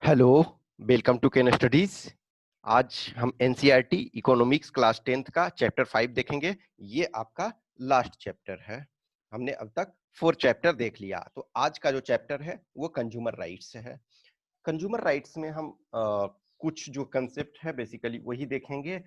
Hello, welcome to Ken Studies. आज हम NCERT economics class 10th का चैप्टर 5 देखेंगे। ये आपका लास्ट चैप्टर है। हमने अब तक 4 चैप्टर देख लिया, तो आज का जो चैप्टर है वो कंज्यूमर राइट्स है। कंज्यूमर राइट्स में हम कुछ जो कंसेप्ट है बेसिकली वही देखेंगे,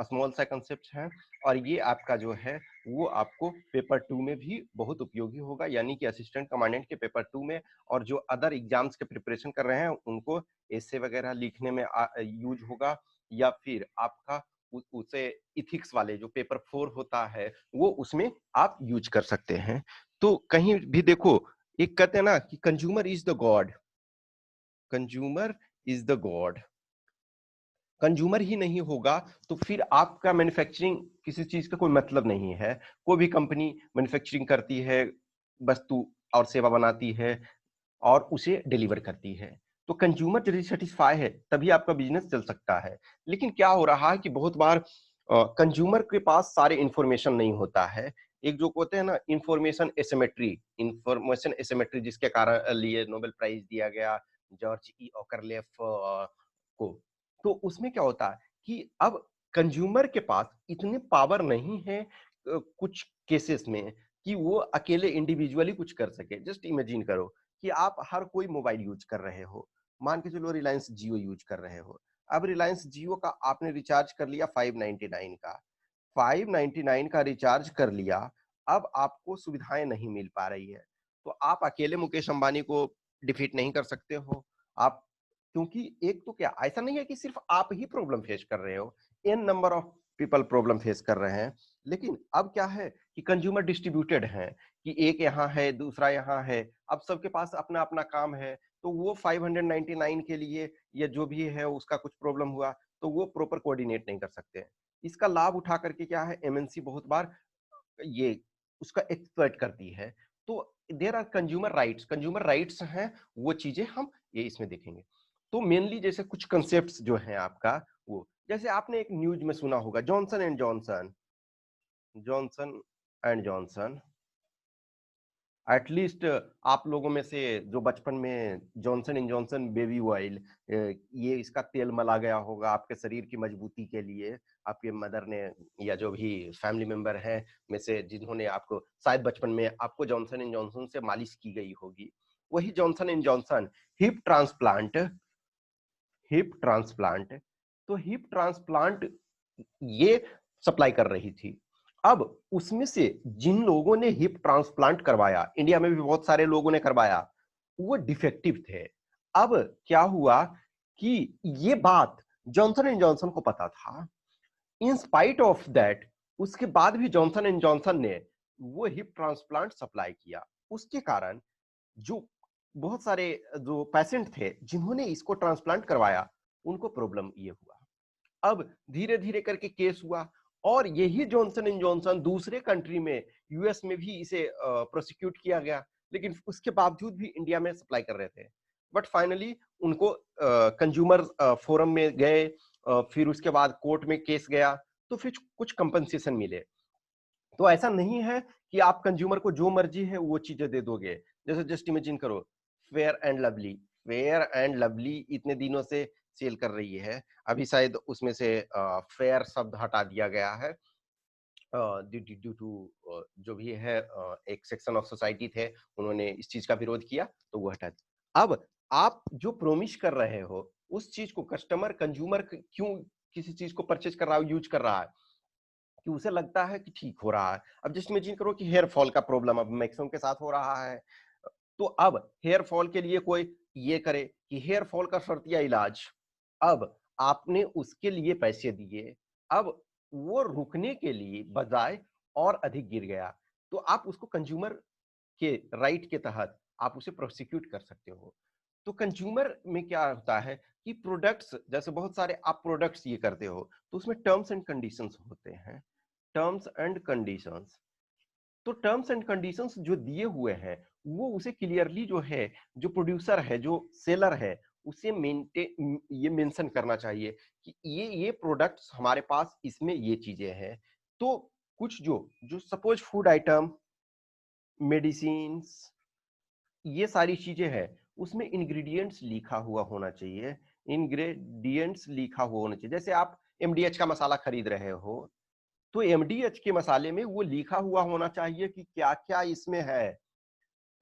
स्मॉल सा कंसेप्ट है। और ये आपका जो है वो आपको पेपर 2 में भी बहुत उपयोगी होगा, यानी कि असिस्टेंट कमांडेंट के पेपर 2 में और जो अदर एग्जाम्स के प्रिपरेशन कर रहे हैं उनको ऐसे वगैरह लिखने में यूज होगा, या फिर आपका उसे इथिक्स वाले जो पेपर 4 होता है वो उसमें आप यूज कर सकते हैं। तो कहीं भी देखो, एक कहते हैं ना कि consumer is the god, consumer is the god. Consumer ही नहीं होगा तो फिर आपका मैन्युफैक्चरिंग किसी चीज का कोई मतलब नहीं है। कोई भी कंपनी मैन्युफैक्चरिंग करती है, वस्तु और सेवा बनाती है और उसे डिलीवर करती है, तो कंज्यूमर यदि सेटिस्फाई है तभी आपका बिजनेस चल सकता है। लेकिन क्या हो रहा है कि बहुत बार कंज्यूमर के पास सारे इंफॉर्मेशन नहीं होता है। एक जो होते हैं ना इंफॉर्मेशन एसिमेट्री जिसके कारण लिए नोबेल प्राइज दिया गया जॉर्ज ई ऑकरलेफ को। तो उसमें क्या होता है कि अब कंज्यूमर के पास इतने पावर नहीं है कुछ केसेस में कि वो अकेले इंडिविजुअली कुछ कर सके। जस्ट इमेजिन करो कि आप हर कोई मोबाइल यूज कर रहे हो, मान के चलो रिलायंस जियो यूज कर रहे हो। अब रिलायंस जियो का आपने रिचार्ज कर लिया 599 का, 599 का रिचार्ज कर लिया। अब आपको सुविधाएं नहीं मिल पा रही है, तो आप अकेले मुकेश अंबानी को डिफीट नहीं कर सकते हो। आप, क्योंकि एक तो क्या ऐसा नहीं है कि सिर्फ आप ही प्रॉब्लम फेस कर रहे हो, an number of people problem face कर रहे हैं। लेकिन अब क्या है कि कंज्यूमर डिस्ट्रीब्यूटेड है, कि एक यहाँ है दूसरा यहाँ है, अब सबके पास अपना अपना काम है। तो वो 599 के लिए या जो भी है उसका कुछ प्रॉब्लम हुआ तो वो प्रॉपर कोऑर्डिनेट नहीं कर सकते। इसका लाभ उठा करके क्या है, एमएनसी बहुत बार ये उसका एक्सप्लॉइट करती है। तो देयर आर कंज्यूमर राइट्स हैं, वो चीजें हम ये इसमें देखेंगे। तो मेनली जैसे कुछ कंसेप्ट्स जो हैं आपका, वो जैसे आपने एक न्यूज में सुना होगा Johnson and Johnson, Johnson and Johnson. At least आप लोगों में से जो बचपन में Johnson and Johnson baby oil, ये इसका तेल मला गया होगा आपके शरीर की मजबूती के लिए। आपके मदर ने या जो भी फैमिली मेंबर है में से जिन्होंने आपको शायद बचपन में आपको जॉनसन एंड जॉनसन से मालिश की गई होगी, वही Johnson and Johnson hip transplant, hip transplant. तो हिप ट्रांसप्लांट ये सप्लाई कर रही थी। अब उसमें से जिन लोगों ने हिप ट्रांसप्लांट करवाया, इंडिया में भी बहुत सारे लोगों ने करवाया, वो डिफेक्टिव थे। अब क्या हुआ कि ये बात जॉनसन एंड जॉनसन को पता था। इन स्पाइट ऑफ दैट, उसके बाद भी जॉनसन एंड जॉनसन ने वो हिप ट्रांसप्लांट सप्लाई किया। उसके कारण जो बहुत सारे जो पेशेंट थे जिन्होंने इसको ट्रांसप्लांट करवाया, उनको प्रॉब्लम ये हुआ। अब धीरे धीरे करके केस हुआ और यही जॉनसन एंड जॉनसन दूसरे कंट्री में, यूएस में भी इसे प्रोसिक्यूट किया गया, लेकिन उसके बावजूद भी इंडिया में सप्लाई कर रहे थे। बट फाइनली उनको कंज्यूमर फोरम में गए, फिर उसके बाद कोर्ट में केस गया, तो फिर कुछ कंपनसेशन मिले। तो ऐसा नहीं है कि आप कंज्यूमर को जो मर्जी है वो चीजें दे दोगे। जैसे जस्ट इमेजिन करो, fair and lovely, fair and lovely इतने दिनों से सेल कर रही है। अभी शायद उसमें से फेयर शब्द हटा दिया गया है ड्यू टू जो भी है एक सेक्शन ऑफ सोसाइटी थे, उन्होंने इस चीज का विरोध किया तो वो हटा दिया। अब आप जो प्रोमिस कर रहे हो उस चीज को कस्टमर कंज्यूमर क्यों किसी चीज को परचेज कर रहा है, यूज कर रहा है, कि उसे लगता है कि ठीक हो रहा है। अब जस्ट इमेजिन करो कि हेयर फॉल का प्रॉब्लम अब मैक्सिमम के साथ हो रहा है, तो अब हेयर फॉल के लिए कोई ये करे कि हेयर फॉल का शर्तिया इलाज, अब आपने उसके लिए पैसे दिए, अब वो रुकने के लिए बजाय और अधिक गिर गया, तो आप उसको कंज्यूमर के राइट के तहत आप उसे प्रोसिक्यूट कर सकते हो। तो कंज्यूमर में क्या होता है कि प्रोडक्ट्स, जैसे बहुत सारे आप प्रोडक्ट्स ये करते हो तो उसमें टर्म्स एंड कंडीशंस होते हैं, टर्म्स एंड कंडीशंस। तो टर्म्स एंड कंडीशंस जो दिए हुए हैं वो उसे क्लियरली जो है, जो प्रोड्यूसर है जो सेलर है उसे मेंटेन ये मेंशन करना चाहिए कि ये प्रोडक्ट्स हमारे पास इसमें ये चीजें हैं। तो कुछ जो जो सपोज फूड आइटम, मेडिसिन, ये सारी चीजें हैं, उसमें इंग्रेडिएंट्स लिखा हुआ होना चाहिए, इंग्रेडिएंट्स लिखा हुआ होना चाहिए। जैसे आप एमडीएच का मसाला खरीद रहे हो, तो एमडीएच के मसाले में वो लिखा हुआ होना चाहिए कि क्या-क्या इसमें है।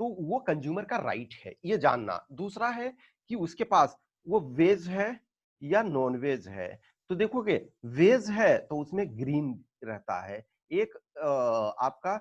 तो वो कंज्यूमर का राइट है ये जानना। दूसरा है कि उसके पास वो वेज है या नॉन वेज है। तो देखोगे वेज है तो उसमें ग्रीन रहता है। एक आपका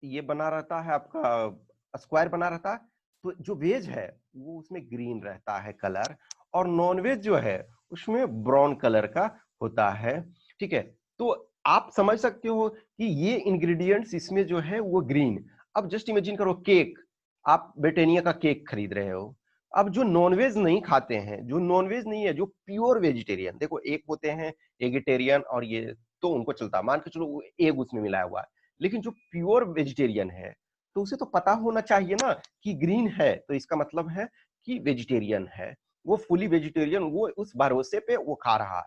ये बना रहता है, आपका स्क्वायर बना रहता है, तो जो वेज है वो उसमें ग्रीन रहता है कलर, और नॉन वेज जो है उसमें ब्राउन कलर का होता है। ठीक है, तो आप समझ सकते हो कि ये इंग्रेडिएंट्स इसमें जो है वो ग्रीन। अब जस्ट इमेजिन करो केक, आप ब्रिटानिया का केक खरीद रहे हो। अब जो नॉनवेज नहीं खाते हैं, जो नॉनवेज नहीं है, जो प्योर वेजिटेरियन, देखो एक होते हैं एगिटेरियन, और ये तो उनको चलता है, मान के चलो वो एग उसमें मिलाया हुआ है। लेकिन जो प्योर वेजिटेरियन है, तो उसे तो पता होना चाहिए ना कि ग्रीन है, तो इसका मतलब है कि वेजिटेरियन है। वो फुली वेजिटेरियन, वो उस भरोसे पे वो खा रहा है।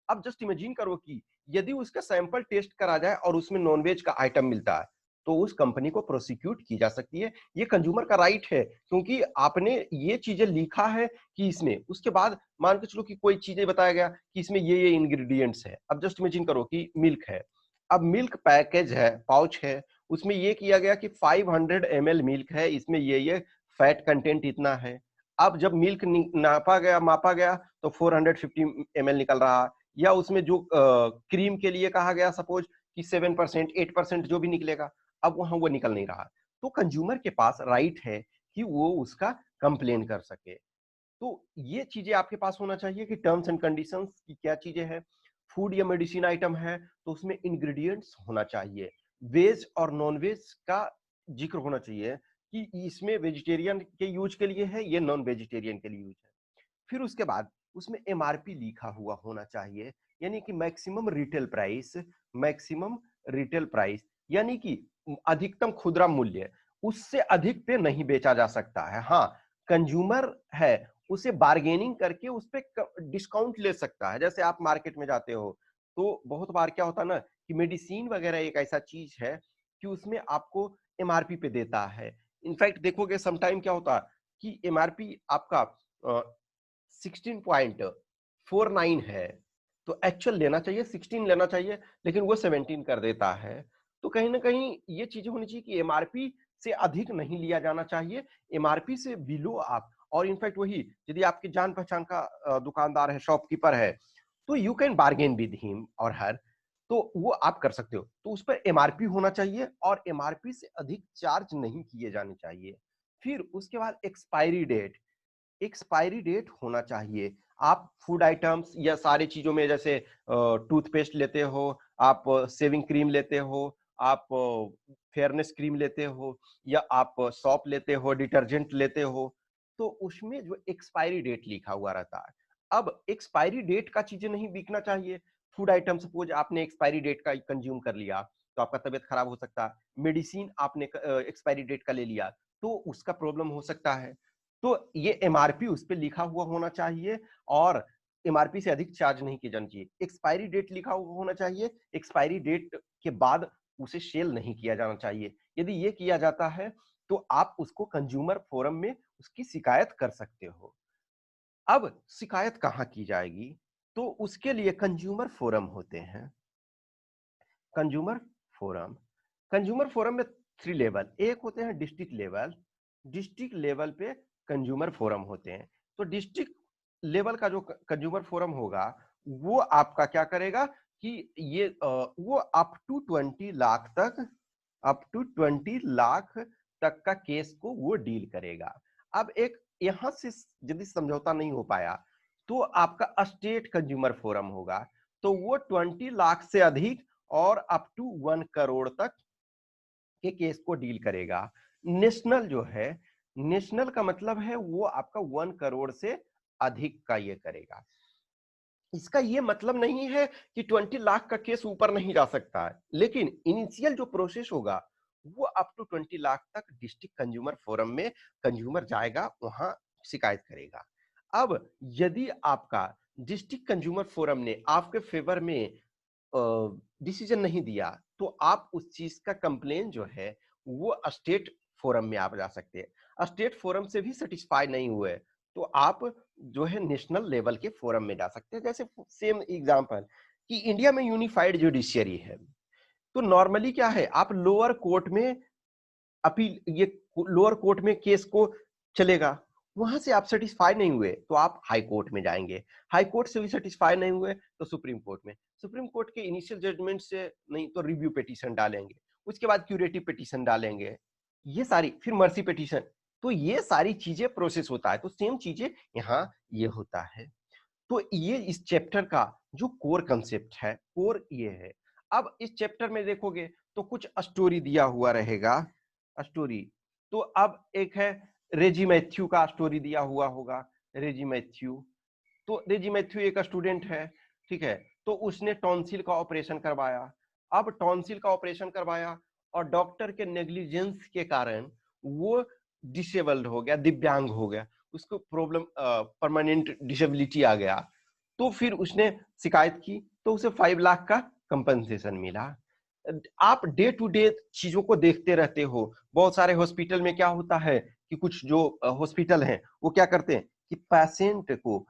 अब जस्ट इमेजिन करो कि यदि उसका सैंपल टेस्ट करा जाए और उसमें नॉनवेज का आइटम मिलता है, तो उस कंपनी को प्रोसिक्यूट की जा सकती है। ये कंज्यूमर का राइट है, क्योंकि आपने ये चीजें लिखा है कि इसमें, उसके बाद मान के चलो कि कोई चीजें बताया गया कि इसमें ये इंग्रेडिएंट्स है। अब जस्ट इमेजिन करो कि मिल्क है, अब मिल्क पैकेज है, पाउच है, उसमें ये किया गया कि 500 ml मिल्क है, इसमें ये फैट कंटेंट इतना है। अब जब मिल्क नापा गया, मापा गया, तो 450 ml निकल रहा। या उसमें जो क्रीम के लिए कहा गया, सपोज कि 7%, 8% जो भी निकलेगा, अब वहां वो निकल नहीं रहा। तो कंज्यूमर के पास राइट है कि वो उसका कंप्लेन कर सके। तो ये चीजें आपके पास होना चाहिए कि टर्म्स एंड कंडीशंस की क्या चीजें हैं। फूड या मेडिसिन आइटम है तो उसमें इंग्रेडिएंट्स होना चाहिए। वेज और नॉन वेज का जिक्र होना चाहिए कि इसमें वेजिटेरियन के यूज के लिए है, ये नॉन वेजिटेरियन के लिए यूज है। फिर उसके बाद उसमें एमआरपी लिखा हुआ होना चाहिए, यानी कि maximum retail price, maximum retail price, यानी कि अधिकतम खुदरा मूल्य, उससे अधिक पे नहीं बेचा जा सकता है। हाँ, कंज्यूमर है, उसे बार्गेनिंग करके उस पे डिस्काउंट ले सकता है। जैसे आप मार्केट में जाते हो, तो बहुत बार क्या होता है ना कि मेडिसिन वगैरह एक ऐसा चीज है कि उसमें आपको एमआरपी पे देता है। इनफैक्ट देखोगे समटाइम क्या होता है कि एमआरपी आपका 16.49 है, तो एक्चुअल लेना चाहिए 16 लेना चाहिए, लेकिन वो 17 कर देता है। तो कहीं ना कहीं ये चीजें होनी चाहिए कि एमआरपी से अधिक नहीं लिया जाना चाहिए, एमआरपी से बिलो आप। और इनफैक्ट वही, यदि आपकी जान पहचान का दुकानदार है, शॉपकीपर है, तो you can bargain with him और हर, तो वो आप कर सकते हो। तो उस पर एमआरपी होना चाहिए और एमआरपी से अधिक चार्ज नहीं किए जाने चाहिए। फिर उसके बाद एक्सपायरी डेट होना चाहिए। आप फूड आइटम्स या सारी चीजों में, जैसे टूथपेस्ट लेते हो, आप शेविंग क्रीम लेते हो, आप फेयरनेस क्रीम लेते हो, या आप सॉप लेते हो, डिटर्जेंट लेते हो, तो उसमें जो एक्सपायरी डेट लिखा हुआ रहता है। अब एक्सपायरी डेट का चीजें नहीं बिकना चाहिए। फूड आइटम सपोज आपने एक्सपायरी डेट का कंज्यूम कर लिया, तो आपका तबीयत खराब हो सकता है। मेडिसिन आपने एक्सपायरी डेट का ले लिया, तो उसका प्रॉब्लम हो सकता है। तो ये एमआरपी उस पे लिखा हुआ होना चाहिए, और एमआरपी से अधिक चार्ज नहीं किया जाना चाहिए। एक्सपायरी डेट लिखा हुआ होना चाहिए, एक्सपायरी डेट के बाद उसे सेल नहीं किया जाना चाहिए। यदि ये किया जाता है तो आप उसको कंज्यूमर फोरम में उसकी शिकायत कर सकते हो। अब शिकायत कहाँ की जाएगी? तो उसके लिए कंज्यूमर फोरम होते हैं। कंज्यूमर फोरम, कंज्यूमर फोरम में 3 लेवल, एक होते हैं डिस्ट्रिक्ट लेवल। डिस्ट्रिक्ट लेवल पे कंज्यूमर फोरम होते हैं। तो डिस्ट्रिक्ट लेवल का जो कंज्यूमर फोरम होगा, वो आपका क्या करेगा कि ये वो अप टू 20 लाख तक, अप टू 20 लाख तक का केस को वो डील करेगा। अब एक यहां से यदि समझौता नहीं हो पाया, तो आपका स्टेट कंज्यूमर फोरम होगा। तो वो 20 लाख से अधिक और अप टू 1 करोड़ तक के केस को डील करेगा। नेशनल जो है, नेशनल का मतलब है वो आपका 1 करोड़ से अधिक का ये करेगा। इसका ये मतलब नहीं है कि 20 लाख का केस ऊपर नहीं जा सकता है, लेकिन इनिशियल जो प्रोसेस होगा वो अप टू 20 लाख तक डिस्ट्रिक्ट कंज्यूमर फोरम में कंज्यूमर जाएगा, वहां शिकायत करेगा। अब यदि आपका डिस्ट्रिक्ट कंज्यूमर फोरम ने आपके फेवर में डिसीजन नहीं दिया, तो आप उस चीज का कंप्लेन जो है वो स्टेट फोरम में आप जा सकते हैं। स्टेट फोरम से भी सेटिस्फाई नहीं हुए तो आप जो है नेशनल लेवल के फोरम में जा सकते हैं। जैसे सेम एग्जांपल कि इंडिया में यूनिफाइड जुडिशियरी है, तो नॉर्मली क्या है, आप लोअर कोर्ट में अपील, ये लोअर कोर्ट में केस को चलेगा, वहां से आप सेटिस्फाई नहीं हुए तो आप हाई कोर्ट में जाएंगे, हाई कोर्ट से भी सेटिस्फाई नहीं हुए तो सुप्रीम कोर्ट में, सुप्रीम कोर्ट के इनिशियल जजमेंट से नहीं तो रिव्यू पिटीशन डालेंगे, उसके बाद क्यूरेटिव पिटीशन डालेंगे, ये सारी, फिर मर्सी पिटीशन, तो ये सारी चीजें प्रोसेस होता है। तो सेम चीजें यहाँ ये होता है। तो ये इस चैप्टर का जो कोर कंसेप्ट है, कोर ये है। अब इस चैप्टर में देखोगे तो कुछ स्टोरी दिया हुआ रहेगा, स्टोरी। तो अब एक है रेजी मैथ्यू का स्टोरी दिया हुआ होगा, रेजी मैथ्यू। तो रेजी मैथ्यू एक स्टूडेंट है, ठीक है, तो उसने टॉन्सिल का ऑपरेशन करवाया। अब टॉन्सिल का ऑपरेशन करवाया और डॉक्टर के नेग्लिजेंस के कारण वो डिसेबल्ड हो गया, दिव्यांग हो गया, उसको प्रॉब्लम परमानेंट डिसेबिलिटी आ गया। तो फिर उसने शिकायत की तो उसे 5 लाख का कंपनसेशन मिला। आप डे टू डे चीजों को देखते रहते हो, बहुत सारे हॉस्पिटल में क्या होता है कि कुछ जो हॉस्पिटल हैं वो क्या करते हैं कि पेशेंट को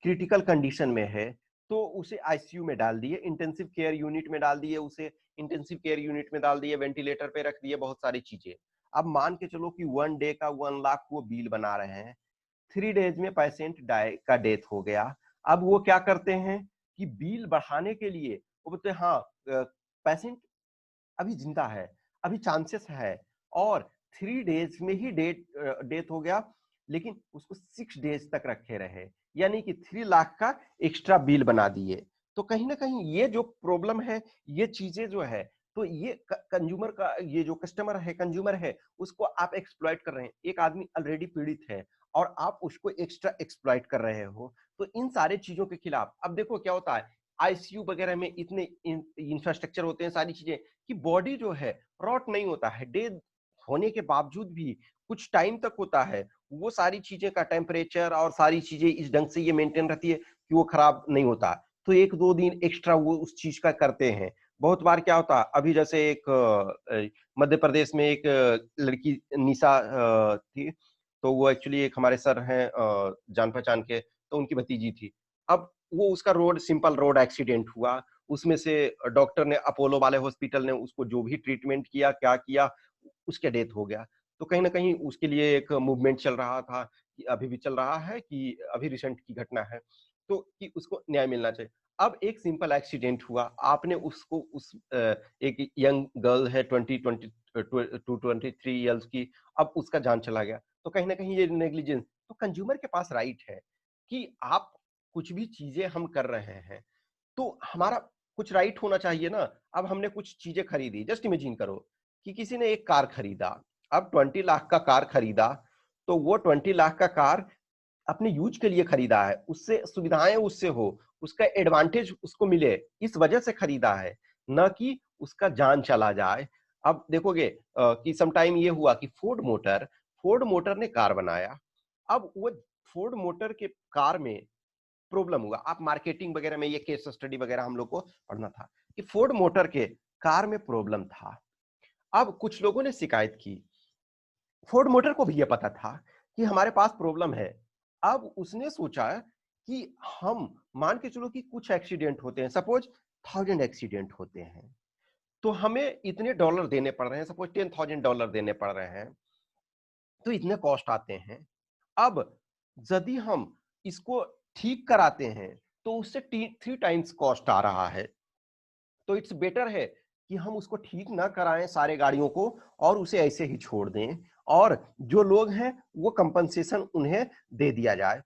क्रिटिकल कंडीशन में है तो उसे आईसीयू में डाल दिए, इंटेंसिव केयर यूनिट में डाल दिए, उसे इंटेंसिव केयर यूनिट में डाल दिए, वेंटिलेटर पे रख दिए, बहुत सारी चीजें। अब मान के चलो कि 1 डे का 1 लाख वो बिल बना रहे हैं, 3 डेज में पेशेंट का डेथ हो गया। अब वो क्या करते हैं कि बिल बढ़ाने के लिए वो बोलते हैं हाँ पेशेंट अभी जिंदा है, अभी चांसेस है, और 3 डेज में ही डेथ हो गया, लेकिन उसको 6 डेज तक रखे रहे, यानी कि 3 लाख का एक्स्ट्रा बिल बना दिए। तो कहीं ना कहीं ये जो प्रॉब्लम है, ये चीजें जो है, तो ये कंज्यूमर का, ये जो कस्टमर है, कंज्यूमर है, उसको आप एक्सप्लॉइट कर रहे हैं। एक आदमी ऑलरेडी पीड़ित है और आप उसको एक्स्ट्रा एक्सप्लॉइट कर रहे हो। तो इन सारे चीजों के खिलाफ अब देखो क्या होता है, आईसीयू वगैरह में इतने इंफ्रास्ट्रक्चर होते हैं, सारी चीजें, कि बॉडी जो है रॉट नहीं होता है, डेड होने के बावजूद भी कुछ टाइम तक होता है, वो सारी चीजें का टेम्परेचर और सारी चीजें इस ढंग से ये मेंटेन रहती है कि वो खराब नहीं होता। तो 1-2 दिन एक्स्ट्रा वो उस चीज का करते हैं। बहुत बार क्या होता है, अभी जैसे एक मध्य प्रदेश में एक लड़की निशा थी, तो वो एक्चुअली एक हमारे सर हैं जान पहचान के, तो उनकी भतीजी थी। अब वो उसका रोड, सिंपल रोड एक्सीडेंट हुआ, उसमें से डॉक्टर ने, अपोलो वाले हॉस्पिटल ने उसको जो भी ट्रीटमेंट किया, क्या किया, उसके डेथ हो गया। तो कहीं ना कहीं उसके लिए एक मूवमेंट चल रहा था, कि अभी भी चल रहा है, कि अभी रिसेंट की घटना है, तो कि उसको न्याय मिलना चाहिए। अब एक सिंपल एक्सीडेंट हुआ, आपने उसको एक यंग गर्ल है 20-23 ईयर्स की, अब उसका जान चला गया, तो कहीं ना कहीं ये नेग्लिजेंस। तो कंज्यूमर के पास राइट है कि आप कुछ भी चीजें हम कर रहे हैं तो हमारा कुछ राइट होना चाहिए ना। अब हमने कुछ चीजें खरीदी, जस्ट इमेजिन करो कि किसी ने एक कार खरीदा, अब 20 लाख का कार खरीदा, तो वो 20 लाख का कार अपने यूज के लिए खरीदा है, उससे सुविधाएं उससे हो, उसका एडवांटेज उसको मिले, इस वजह से खरीदा है, न कि उसका जान चला जाए। अब देखोगे कि समटाइम ये हुआ कि फोर्ड मोटर ने कार बनाया। अब वो फोर्ड मोटर के कार में प्रॉब्लम हुआ, आप मार्केटिंग वगैरह में ये केस स्टडी वगैरह हम लोग को पढ़ना था कि फोर्ड मोटर के कार में प्रॉब्लम था। अब कुछ लोगों ने शिकायत की, फोर्ड मोटर को भी ये पता था कि हमारे पास प्रॉब्लम है। अब उसने सोचा कि हम, मान के चलो कि कुछ एक्सीडेंट होते हैं, सपोज 1000 एक्सीडेंट होते हैं, तो हमें इतने डॉलर देने पड़ रहे हैं, सपोज $10,000 देने पड़ रहे हैं, तो इतने कॉस्ट आते हैं। अब यदि हम इसको ठीक कराते हैं तो उससे 3 टाइम्स कॉस्ट आ रहा है। तो इट्स बेटर है कि हम उसको ठीक ना कराएं सारे गाड़ियों को, और उसे ऐसे ही छोड़ दें, और जो लोग हैं वो कंपनसेशन उन्हें दे दिया जाए।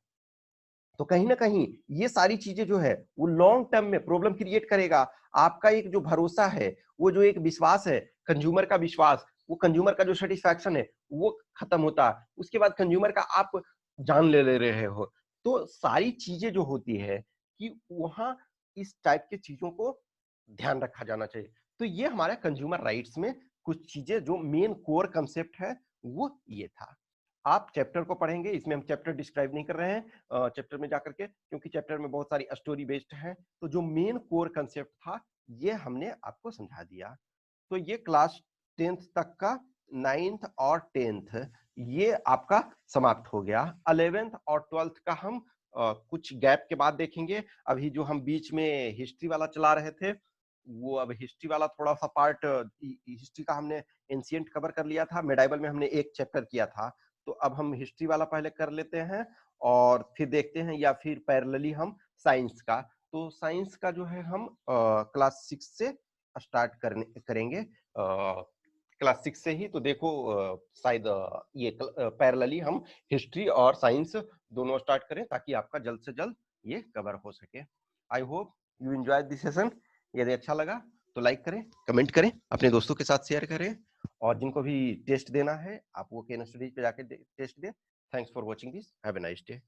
तो कहीं ना कहीं ये सारी चीजें जो है वो लॉन्ग टर्म में प्रॉब्लम क्रिएट करेगा। आपका एक जो भरोसा है, वो जो एक विश्वास है, कंज्यूमर का विश्वास, वो कंज्यूमर का जो सेटिस्फैक्शन है वो खत्म होता है। उसके बाद कंज्यूमर का आप जान ले रहे हो। तो सारी चीजें जो होती है कि वहां इस टाइप की चीजों को ध्यान रखा जाना चाहिए। तो ये हमारे कंज्यूमर राइट्स में कुछ चीजें जो मेन कोर कंसेप्ट है वो ये था। आप चैप्टर को पढ़ेंगे, इसमें हम चैप्टर डिस्क्राइब नहीं कर रहे हैं चैप्टर में जाकर के, क्योंकि चैप्टर में बहुत सारी स्टोरी बेस्ड है। तो जो मेन कोर कंसेप्ट था ये हमने आपको समझा दिया। तो ये क्लास 10th तक का, 9th और 10th ये आपका समाप्त हो गया। 11th और 12th का हम कुछ गैप के बाद देखेंगे। अभी जो हम बीच में हिस्ट्री वाला चला रहे थे, वो अब हिस्ट्री वाला थोड़ा-सा पार्ट हिस्ट्री का हमने एंशिएंट कवर कर लिया था, मेडाइवल में हमने 1 चैप्टर किया था। तो अब हम हिस्ट्री वाला पहले कर लेते हैं और फिर देखते हैं या फिर पैरेलली हम साइंस का। तो साइंस का जो है हम क्लास 6 से स्टार्ट करेंगे। क्लास 6 से ही तो देखो शायद ये पैरेलली हम हिस्ट्री और साइंस दोनों स्टार्ट करें ताकि आपका जल्द से जल्द ये कवर हो सके। I hope you enjoy this session. यदि अच्छा लगा तो लाइक करें, कमेंट करें, अपने दोस्तों के साथ शेयर करें और जिनको भी टेस्ट देना है आप वो केन स्टडीज पे जाके टेस्ट दें। Thanks for watching this, have a nice day.